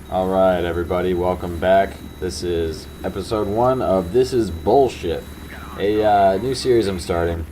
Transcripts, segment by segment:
Alright, everybody, welcome back. This is episode 1 of This Is Bullshit, a new series I'm starting.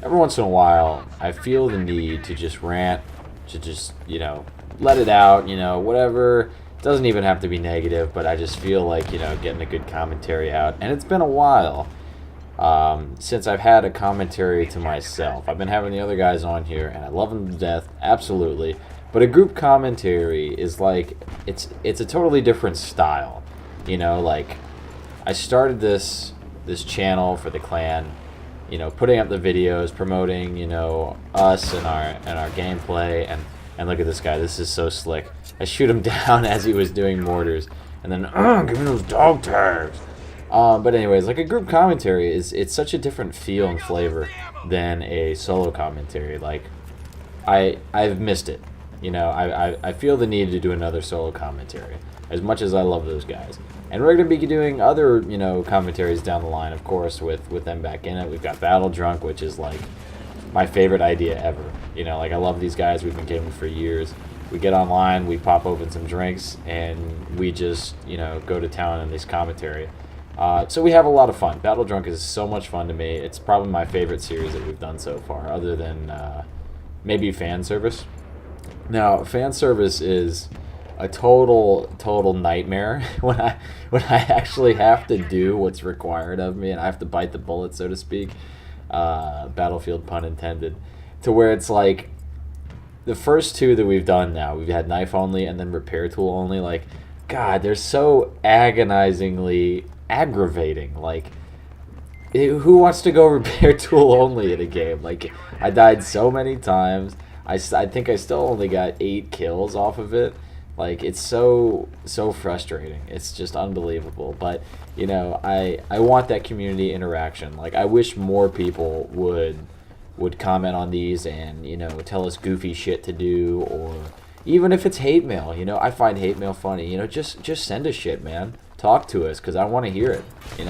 Every once in a while, I feel the need to just rant, to just, let it out, whatever. It doesn't even have to be negative, but I just feel like, getting a good commentary out. And it's been a while since I've had a commentary to myself. I've been having the other guys on here, and I love them to death, absolutely. But a group commentary is like, it's a totally different style. Like, I started this channel for the clan, putting up the videos, promoting, us and our gameplay, and look at this guy, this is so slick. I shoot him down as he was doing mortars, and then, give me those dog tags. But anyways, like a group commentary it's such a different feel and flavor than a solo commentary. Like, I've missed it. I feel the need to do another solo commentary, as much as I love those guys. And we're going to be doing other, commentaries down the line, of course, with them back in it. We've got Battle Drunk, which is, like, my favorite idea ever. Like, I love these guys. We've been gaming for years. We get online, we pop open some drinks, and we just, go to town in this commentary. So we have a lot of fun. Battle Drunk is so much fun to me. It's probably my favorite series that we've done so far, other than maybe fan service. Now, fan service is a total nightmare when I actually have to do what's required of me, and I have to bite the bullet, so to speak. Battlefield pun intended. To where it's like, the first two that we've done now, we've had knife only and then repair tool only. Like, God, they're so agonizingly aggravating. Like, who wants to go repair tool only in a game? Like, I died so many times. I think I still only got 8 kills off of it. Like, it's so frustrating. It's just unbelievable. But, I want that community interaction. Like, I wish more people would comment on these and, tell us goofy shit to do, or even if it's hate mail. I find hate mail funny. Just send us shit, man. Talk to us, because I want to hear it.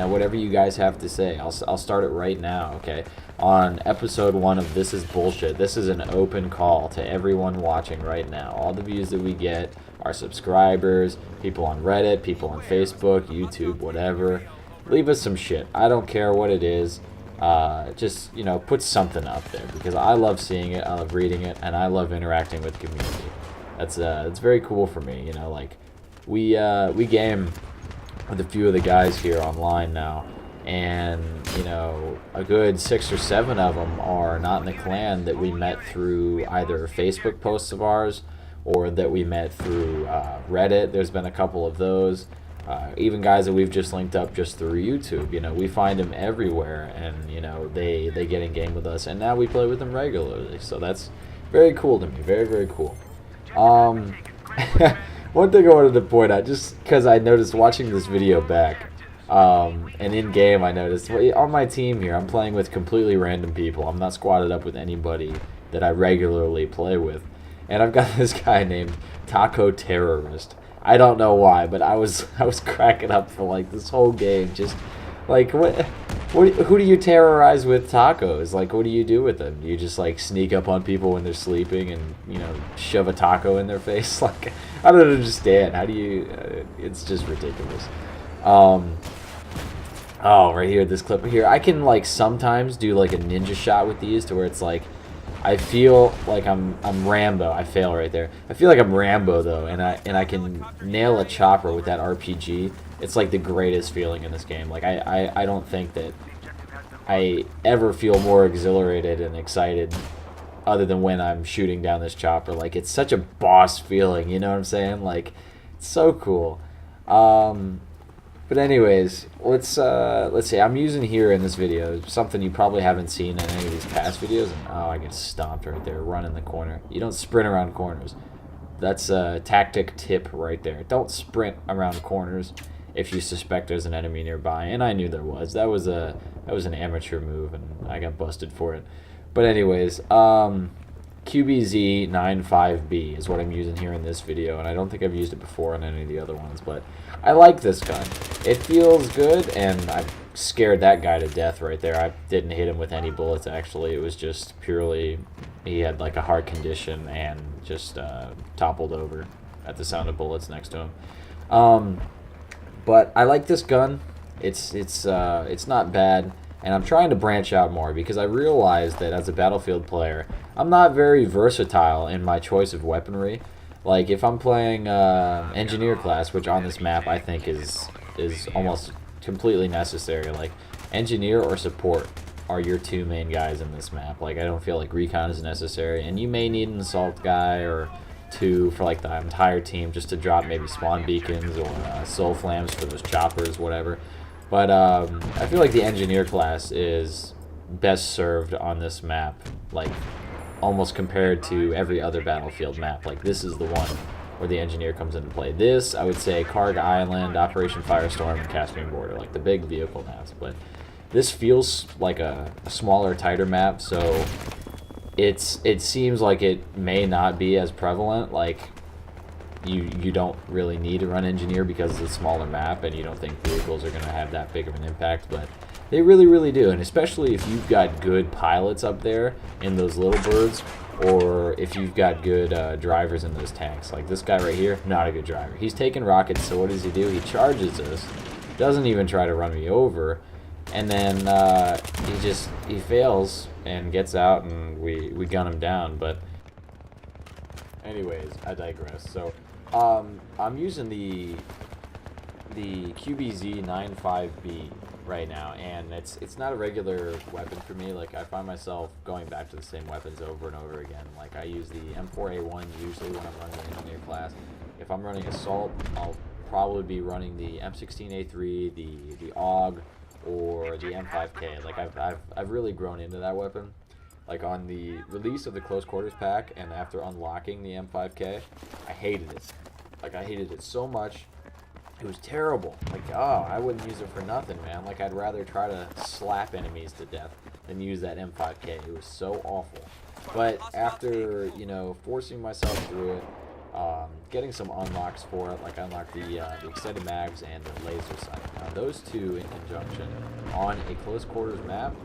Whatever you guys have to say. I'll start it right now, okay? On episode 1 of This Is Bullshit, this is an open call to everyone watching right now. All the views that we get, our subscribers, people on Reddit, people on Facebook, YouTube, whatever. Leave us some shit. I don't care what it is. Just, put something up there, because I love seeing it, I love reading it, and I love interacting with the community. It's very cool for me. Like, we game with a few of the guys here online now, and a good 6 or 7 of them are not in the clan, that we met through either Facebook posts of ours or that we met through Reddit. There's been a couple of those, even guys that we've just linked up just through YouTube. We find them everywhere, and they get in game with us, and now we play with them regularly. So that's very cool to me, very, very cool. One thing I wanted to point out, just because I noticed watching this video back, and in game I noticed, on my team here, I'm playing with completely random people. I'm not squatted up with anybody that I regularly play with. And I've got this guy named Taco Terrorist. I don't know why, but I was cracking up for like this whole game. Just like, who do you terrorize with tacos? Like, what do you do with them? Do you just like sneak up on people when they're sleeping and shove a taco in their face? Like, I don't understand. How do you? It's just ridiculous. Oh, right here, this clip here. I can like sometimes do like a ninja shot with these, to where it's like, I feel like I'm Rambo. I fail right there. I feel like I'm Rambo though, and I can nail a chopper with that RPG. It's like the greatest feeling in this game. Like, I don't think that I ever feel more exhilarated and excited other than when I'm shooting down this chopper. Like, it's such a boss feeling, you know what I'm saying? Like, it's so cool. But anyways, let's see. I'm using here in this video something you probably haven't seen in any of these past videos. And, oh, I get stomped right there, running the corner. You don't sprint around corners. That's a tactic tip right there. Don't sprint around corners if you suspect there's an enemy nearby. And I knew there was. That was an amateur move, and I got busted for it. But anyways, QBZ95B is what I'm using here in this video, and I don't think I've used it before on any of the other ones, but I like this gun. It feels good, and I scared that guy to death right there. I didn't hit him with any bullets, actually. It was just purely, he had like a heart condition and just toppled over. at the sound of bullets next to him. But I like this gun. It's not bad, and I'm trying to branch out more because I realize that as a Battlefield player, I'm not very versatile in my choice of weaponry. Like if I'm playing engineer class, which on this map I think is almost completely necessary. Like engineer or support are your two main guys in this map. Like I don't feel like recon is necessary, and you may need an assault guy or two for like the entire team just to drop maybe spawn beacons or soul flams for those choppers, whatever. But I feel like the engineer class is best served on this map, like almost compared to every other Battlefield map. Like this is the one where the engineer comes into play. This, I would say, Karg Island, Operation Firestorm, and Caspian Border, like the big vehicle maps. But this feels like a smaller, tighter map, so it seems like it may not be as prevalent. Like you don't really need to run engineer because it's a smaller map, and you don't think vehicles are going to have that big of an impact, but they really do. And especially if you've got good pilots up there in those little birds, or if you've got good drivers in those tanks. Like this guy right here, not a good driver. He's taking rockets, so what does he do? He charges us, doesn't even try to run me over, and then he fails and gets out, and we gun him down. But anyways, I digress. So I'm using the QBZ 95B right now, and it's not a regular weapon for me. Like I find myself going back to the same weapons over and over again. Like I use the M4A1 usually when I'm running the engineer class. If I'm running assault, I'll probably be running the M16A3, the AUG, or the M5K. Like I've really grown into that weapon. Like on the release of the close quarters pack and after unlocking the M5K, I hated it. Like I hated it so much. It was terrible. Like, oh, I wouldn't use it for nothing, man. Like I'd rather try to slap enemies to death than use that M5K. It was so awful. But after, you know, forcing myself through it, getting some unlocks for it, like I unlocked the extended mags and the laser sight. Now those two in conjunction on a close quarters map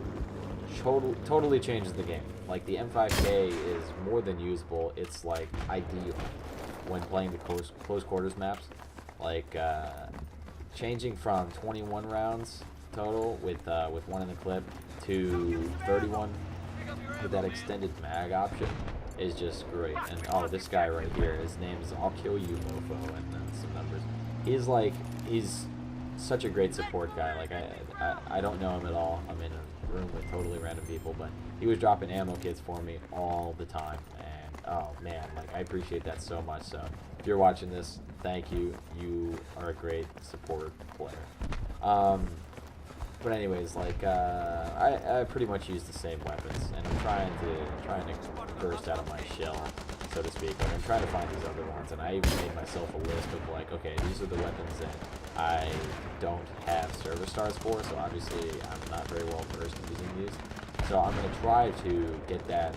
totally changes the game. Like the M5K is more than usable. It's like ideal when playing the close quarters maps. Like changing from 21 rounds total with one in the clip to 31 with that extended mag option is just great. And oh, this guy right here, his name is I'll Kill You Mofo, and then some numbers. He's such a great support guy. Like I don't know him at all. I'm in a room with totally random people, but he was dropping ammo kits for me all the time, and oh man, like I appreciate that so much. So if you're watching this, thank you. You are a great support player. But anyways, like I pretty much use the same weapons, and I'm trying to burst out of my shell, so to speak. Like I'm trying to find these other ones, and I even made myself a list of like, okay, these are the weapons that I don't have service stars for. So obviously I'm not very well versed in using these. So I'm gonna try to get that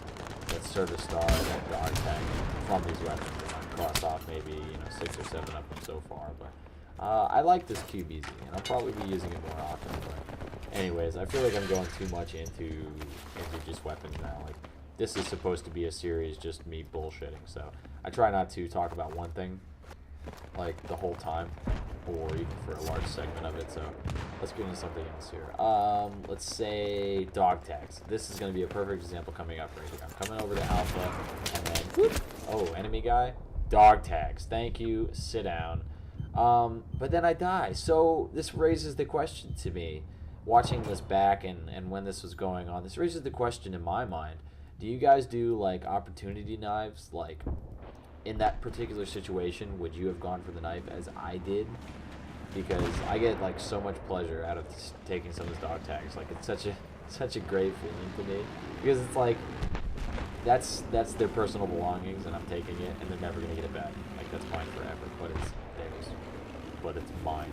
service star, that dog tag from these weapons. Cross off maybe 6 or 7 of them so far, but I like this QBZ, and I'll probably be using it more often. But anyways, I feel like I'm going too much into just weapons now. Like this is supposed to be a series just me bullshitting, so I try not to talk about one thing like the whole time, or even for a large segment of it. So let's get into something else here. Let's say dog tags. This is going to be a perfect example coming up right here. I'm coming over to Alpha, and then whoop, oh, enemy guy. Dog tags. Thank you. Sit down. But then I die. So this raises the question to me, watching this back and when this was going on, this raises the question in my mind. Do you guys do like opportunity knives? Like in that particular situation, would you have gone for the knife as I did? Because I get like so much pleasure out of taking some of those dog tags. Like it's such a great feeling to me, because it's like that's their personal belongings, and I'm taking it, and they're never gonna get it back. Like that's mine forever, but it's theirs, but it's mine.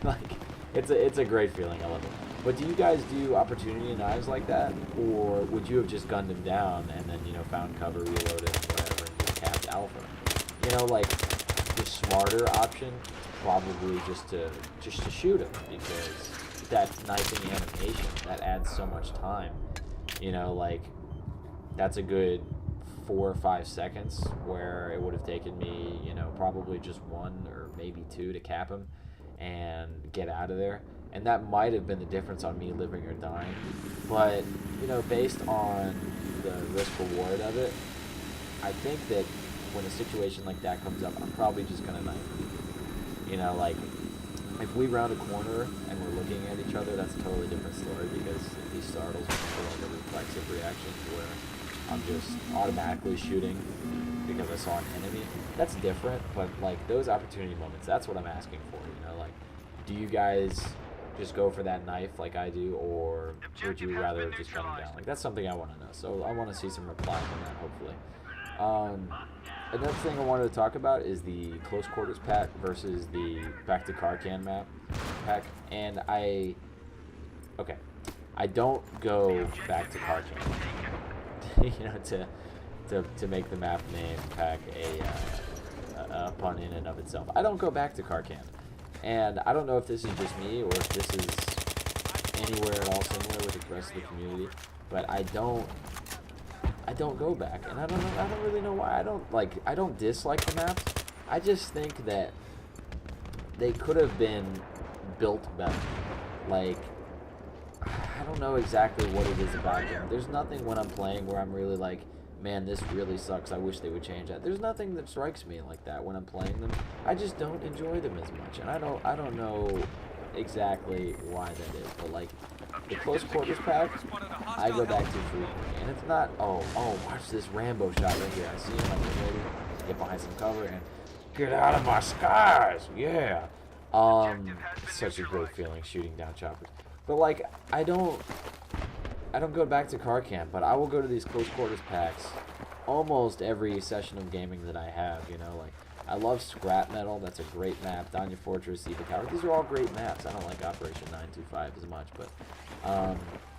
Like it's a great feeling. I love it. But do you guys do opportunity knives like that, or would you have just gunned him down and then found cover, reloaded, whatever, and just capped Alpha? Like the smarter option probably just to shoot him, because that knifing animation that adds so much time. Like that's a good 4 or 5 seconds, where it would have taken me, you know, probably just 1 or maybe 2 to cap him and get out of there. And that might have been the difference on me living or dying. But, you know, based on the risk-reward of it, I think that when a situation like that comes up, I'm probably just going to knife him. You know, like, if we round a corner and we're looking at each other, that's a totally different story, because if he startles me for like a reflexive reaction where I'm just automatically shooting because I saw an enemy, that's different. But like those opportunity moments, that's what I'm asking for, you know, like, do you guys just go for that knife like I do, or would you rather just gun him down? Like, that's something I want to know, so I want to see some replies on that, hopefully. Another thing I wanted to talk about is the close quarters pack versus the back to Karkan map pack. And I don't go back to Karkan, you know, to make the map name pack a pun in and of itself. I don't go back to Karkan, and I don't know if this is just me or if this is anywhere at all similar with the rest of the community, but I don't go back, and I don't really know why. I don't dislike the maps. I just think that they could have been built better. Like, I don't know exactly what it is about them. There's nothing when I'm playing where I'm really like, man, this really sucks, I wish they would change that. There's nothing that strikes me like that when I'm playing them. I just don't enjoy them as much, and I don't know exactly why that is, but like the close quarters pack, I go back to frequently, and it's not, watch this Rambo shot right here. I see him, I'm ready, get behind some cover, and get out of my skies, yeah. It's such a great feeling shooting down choppers. But like, I don't go back to Karkan, but I will go to these close quarters packs almost every session of gaming that I have, you know, like, I love Scrap Metal, that's a great map, Danya Fortress, Eva Tower, these are all great maps. I don't like Operation 925 as much, but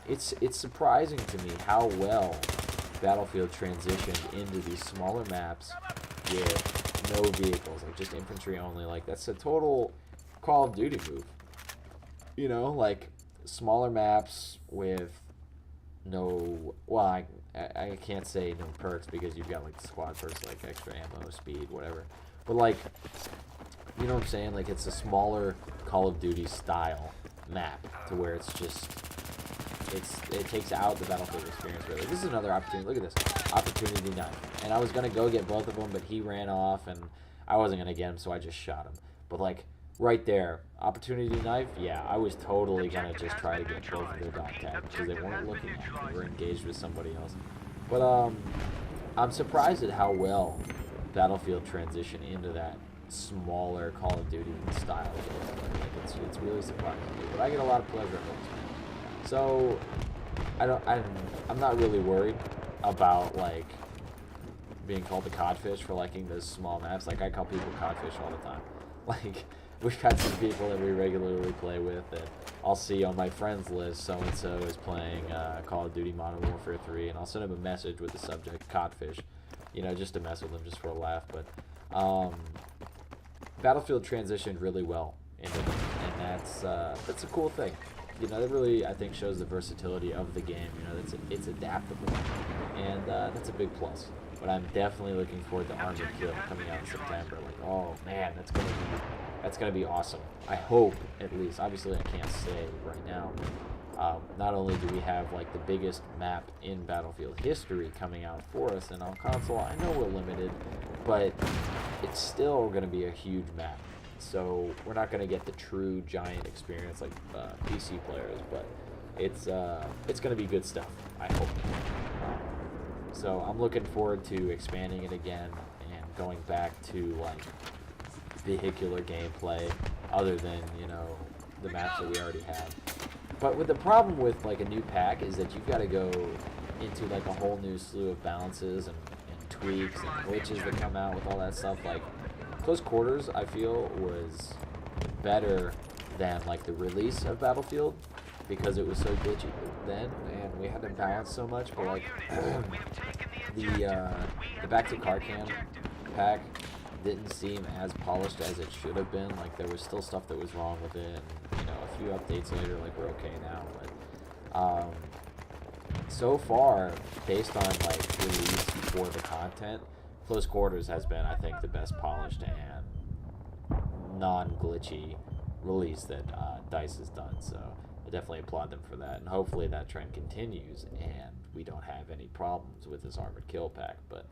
it's surprising to me how well Battlefield transitioned into these smaller maps with no vehicles, like just infantry only. Like, that's a total Call of Duty move, you know, like smaller maps with no, well, I can't say no perks, because you've got like the squad perks, like extra ammo, speed, whatever. But like, you know what I'm saying? Like, it's a smaller Call of Duty style map to where it's just, it takes out the Battlefield experience, really. This is another opportunity. Look at this. Opportunity knife. And I was going to go get both of them, but he ran off, and I wasn't going to get him, so I just shot him. But like, right there, opportunity knife, yeah, I was totally going to just try to get both of their dog tags, because they weren't looking at me. They were engaged with somebody else. But I'm surprised at how well Battlefield transition into that smaller Call of Duty style. Like, it's really surprising me, but I get a lot of pleasure out of this, man. So I'm not really worried about like being called the codfish for liking those small maps. Like, I call people codfish all the time. Like, we've got some people that we regularly play with that I'll see on my friends list, so-and-so is playing Call of Duty Modern Warfare 3, and I'll send them a message with the subject, codfish, you know, just to mess with them, just for a laugh. But Battlefield transitioned really well into it, and that's a cool thing. You know, that really, I think, shows the versatility of the game. You know, it's adaptable, and that's a big plus. But I'm definitely looking forward to Armored Kill coming out in September. Like, oh man, that's gonna be awesome. I hope, at least. Obviously, I can't say right now. Not only do we have like the biggest map in Battlefield history coming out for us, and on console, I know we're limited, but it's still gonna be a huge map. So we're not gonna get the true giant experience like PC players, but it's gonna be good stuff, I hope. So I'm looking forward to expanding it again and going back to like vehicular gameplay, other than, you know, the maps that we already have. But with the problem with like a new pack is that you've got to go into like a whole new slew of balances and tweaks and glitches that come out with all that stuff. Like, Close Quarters, I feel, was better than like the release of Battlefield, because it was so glitchy then, and we had to balance so much. But like the Back to Karkan pack didn't seem as polished as it should have been. Like, there was still stuff that was wrong with it, and, you know, a few updates later, like, we're okay now. But so far, based on like release for the content, Close Quarters has been, I think, the best polished and non-glitchy release that DICE has done. So I definitely applaud them for that, and hopefully that trend continues and we don't have any problems with this armored kill pack. But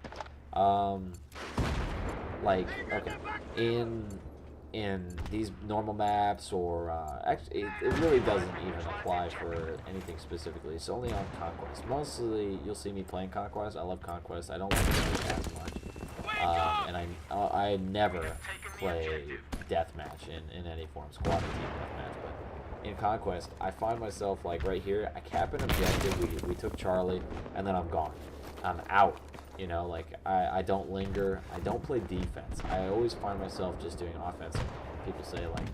like, okay, in these normal maps, or actually it really doesn't even apply for anything specifically. It's only on Conquest. Mostly you'll see me playing Conquest. I love Conquest. I don't like it as much, and I never play deathmatch in any form, squad or team deathmatch. But in Conquest, I find myself like right here, I cap an objective, we took Charlie, and then I'm gone. I'm out. You know, like, I don't linger. I don't play defense. I always find myself just doing offense. People say, like,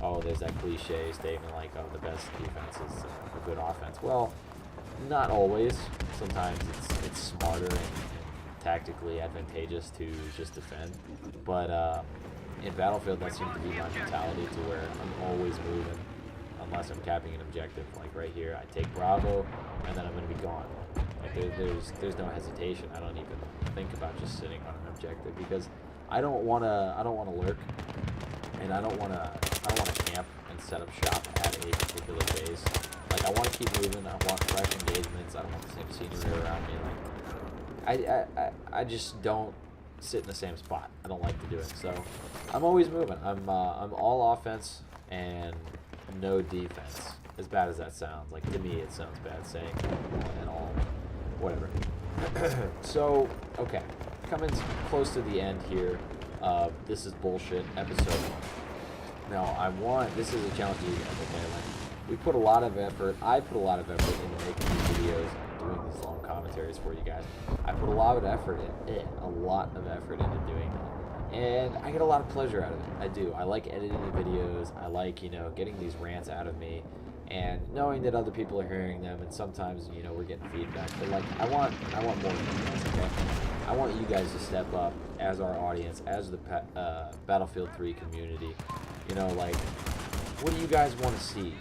oh, there's that cliche statement, like, oh, the best defense is a good offense. Well, not always. Sometimes it's smarter and tactically advantageous to just defend. But in Battlefield, that seems to be my mentality, to where I'm always moving, unless I'm capping an objective. Like right here, I take Bravo, and then I'm going to be gone. Like there's no hesitation. I don't even think about just sitting on an objective, because I don't wanna lurk, and I don't wanna camp and set up shop at a particular base. Like, I want to keep moving. I want fresh engagements. I don't want the same scenery around me. Like, I just don't sit in the same spot. I don't like to do it. So I'm always moving. I'm all offense and no defense. As bad as that sounds, like, to me it sounds bad saying and all. Whatever. So, okay, coming close to the end here. This is bullshit, episode 1. Now, this is a challenge to you guys, okay? Like, we put a lot of effort. I put a lot of effort into making these videos and doing these long commentaries for you guys. I put a lot of effort into doing that, and I get a lot of pleasure out of it. I do. I like editing the videos. I like, getting these rants out of me, and knowing that other people are hearing them, and sometimes, we're getting feedback. But, like, I want more from you guys, okay? I want you guys to step up as our audience, as the Battlefield 3 community. Like, what do you guys want to see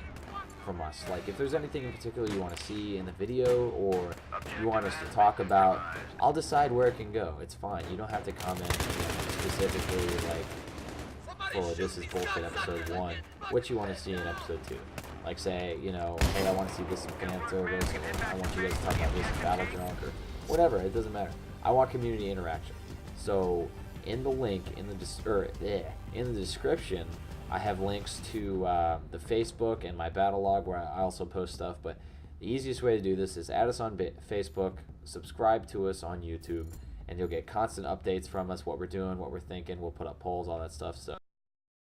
from us? Like, if there's anything in particular you want to see in the video, or you want us to talk about, I'll decide where it can go. It's fine. You don't have to comment specifically, like, for This Is Bullshit episode 1, what you want to see in episode 2. Like, say, hey, I want to see this in fan service, or I want you guys to talk about this in Battle Drunk, or whatever. It doesn't matter. I want community interaction. So in the link in the description, I have links to the Facebook and my battle log, where I also post stuff. But the easiest way to do this is add us on Facebook, subscribe to us on YouTube, and you'll get constant updates from us, what we're doing, what we're thinking. We'll put up polls, all that stuff. So